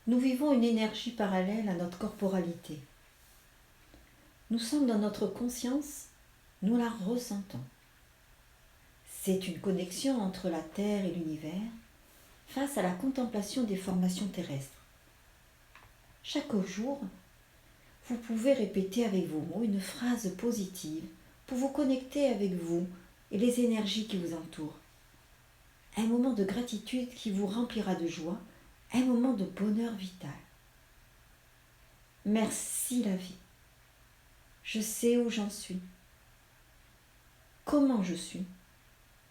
Nous vivons une énergie parallèle à notre corporalité. Nous sommes dans notre conscience, nous la ressentons. C'est une connexion entre la Terre et l'univers face à la contemplation des formations terrestres. Chaque jour, vous pouvez répéter avec vos mots une phrase positive pour vous connecter avec vous et les énergies qui vous entourent. Un moment de gratitude qui vous remplira de joie, un moment de bonheur vital. Merci la vie. Je sais où j'en suis. Comment je suis.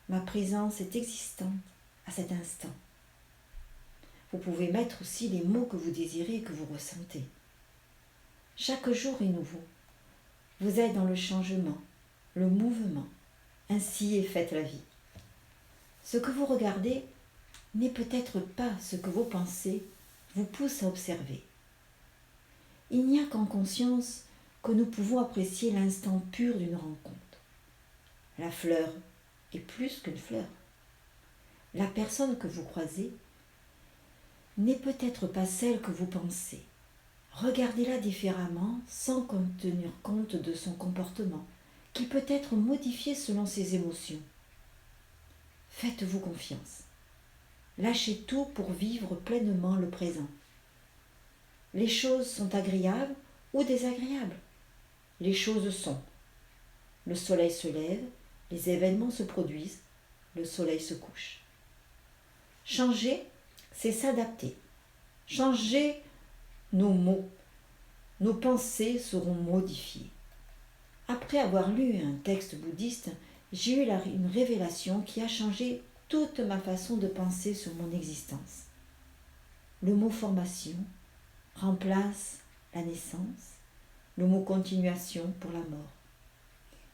Ma présence est existante à cet instant. Vous pouvez mettre aussi les mots que vous désirez et que vous ressentez. Chaque jour est nouveau. Vous êtes dans le changement, le mouvement. Ainsi est faite la vie. Ce que vous regardez n'est peut-être pas ce que vos pensées vous poussent à observer. Il n'y a qu'en conscience que nous pouvons apprécier l'instant pur d'une rencontre. La fleur est plus qu'une fleur. La personne que vous croisez n'est peut-être pas celle que vous pensez. Regardez-la différemment sans tenir compte de son comportement, qui peut être modifié selon ses émotions. Faites-vous confiance. Lâchez tout pour vivre pleinement le présent. Les choses sont agréables ou désagréables. Les choses sont. Le soleil se lève, les événements se produisent, le soleil se couche. Changer, c'est s'adapter. Changer nos mots. Nos pensées seront modifiées. Après avoir lu un texte bouddhiste, j'ai eu une révélation qui a changé toute ma façon de penser sur mon existence. Le mot formation remplace la naissance, le mot continuation pour la mort.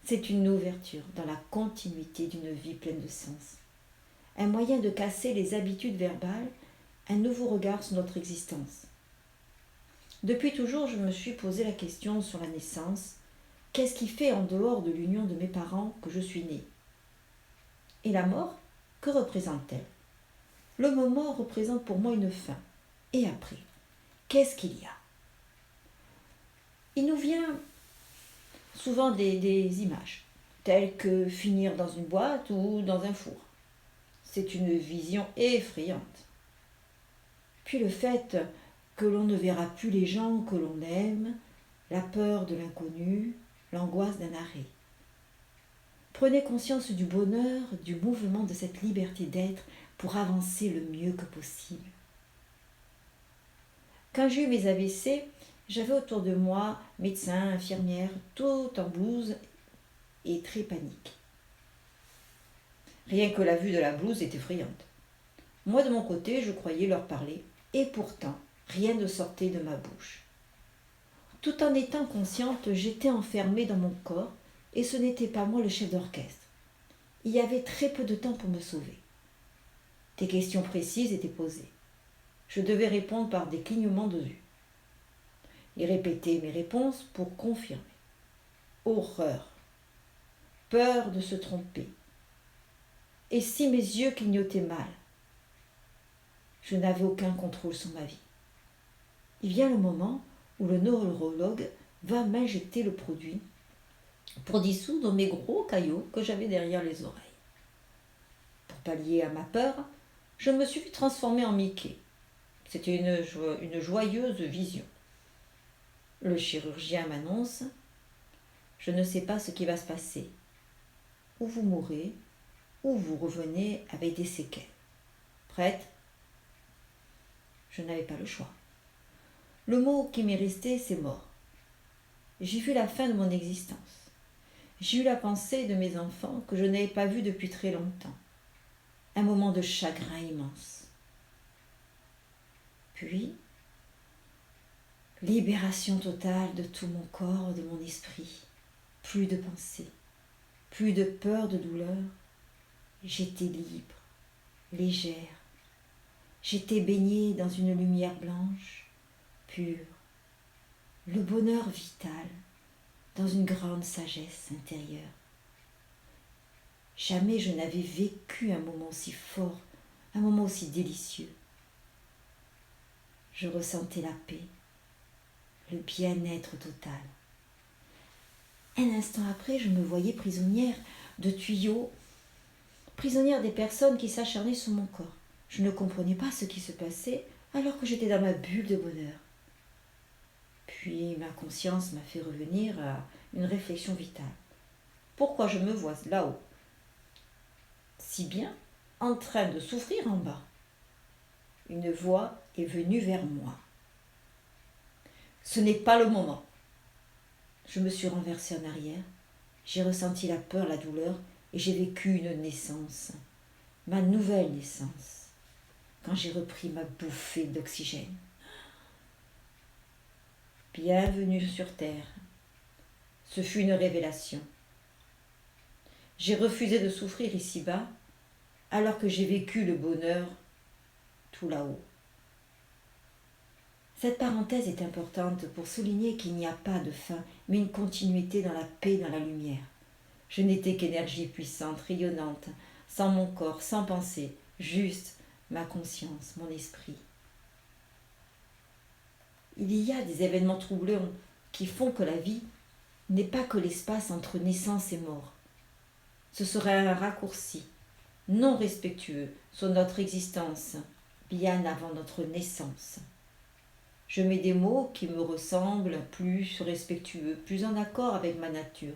C'est une ouverture dans la continuité d'une vie pleine de sens. Un moyen de casser les habitudes verbales, un nouveau regard sur notre existence. Depuis toujours, je me suis posé la question sur la naissance. Qu'est-ce qui fait en dehors de l'union de mes parents que je suis née? Et la mort, que représente-t-elle? Le mot mort représente pour moi une fin. Et après, qu'est-ce qu'il y a? Il nous vient souvent des images, telles que finir dans une boîte ou dans un four. C'est une vision effrayante. Puis le fait que l'on ne verra plus les gens que l'on aime, la peur de l'inconnu, l'angoisse d'un arrêt. Prenez conscience du bonheur, du mouvement de cette liberté d'être pour avancer le mieux que possible. Quand j'ai eu mes AVC, j'avais autour de moi médecins, infirmières, tout en blouse et très panique. Rien que la vue de la blouse est effrayante. Moi de mon côté, je croyais leur parler, et pourtant, rien ne sortait de ma bouche. Tout en étant consciente, j'étais enfermée dans mon corps, et ce n'était pas moi le chef d'orchestre. Il y avait très peu de temps pour me sauver. Des questions précises étaient posées. Je devais répondre par des clignements de yeux. Et répéter mes réponses pour confirmer. Horreur. Peur de se tromper. Et si mes yeux clignotaient mal? Je n'avais aucun contrôle sur ma vie. Il vient le moment où le neurologue va m'injecter le produit pour dissoudre mes gros caillots que j'avais derrière les oreilles. Pour pallier à ma peur, je me suis transformée en Mickey. C'était une joyeuse vision. Le chirurgien m'annonce « Je ne sais pas ce qui va se passer. Ou vous mourrez, ou vous revenez avec des séquelles. Prête ?» Je n'avais pas le choix. Le mot qui m'est resté, c'est mort. J'ai vu la fin de mon existence. J'ai eu la pensée de mes enfants que je n'avais pas vus depuis très longtemps. Un moment de chagrin immense. Puis, libération totale de tout mon corps, de mon esprit. Plus de pensée, plus de peur, de douleur. J'étais libre, légère. J'étais baignée dans une lumière blanche, pure. Le bonheur vital, dans une grande sagesse intérieure. Jamais je n'avais vécu un moment aussi fort, un moment aussi délicieux. Je ressentais la paix, le bien-être total. Un instant après, je me voyais prisonnière de tuyaux, prisonnière des personnes qui s'acharnaient sur mon corps. Je ne comprenais pas ce qui se passait alors que j'étais dans ma bulle de bonheur. Puis ma conscience m'a fait revenir à une réflexion vitale. Pourquoi je me vois là-haut, si bien, en train de souffrir en bas? Une voix est venue vers moi. Ce n'est pas le moment. Je me suis renversée en arrière. J'ai ressenti la peur, la douleur et j'ai vécu une naissance. Ma nouvelle naissance. Quand j'ai repris ma bouffée d'oxygène. Bienvenue sur Terre. Ce fut une révélation. J'ai refusé de souffrir ici-bas alors que j'ai vécu le bonheur tout là-haut. Cette parenthèse est importante pour souligner qu'il n'y a pas de fin, mais une continuité dans la paix, dans la lumière. Je n'étais qu'énergie puissante, rayonnante, sans mon corps, sans pensée, juste ma conscience, mon esprit. Il y a des événements troublants qui font que la vie n'est pas que l'espace entre naissance et mort. Ce serait un raccourci non respectueux sur notre existence bien avant notre naissance. Je mets des mots qui me ressemblent, plus respectueux, plus en accord avec ma nature,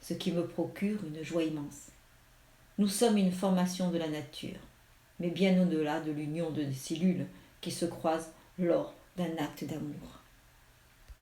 ce qui me procure une joie immense. Nous sommes une formation de la nature, mais bien au-delà de l'union de cellules qui se croisent lors d'un acte d'amour.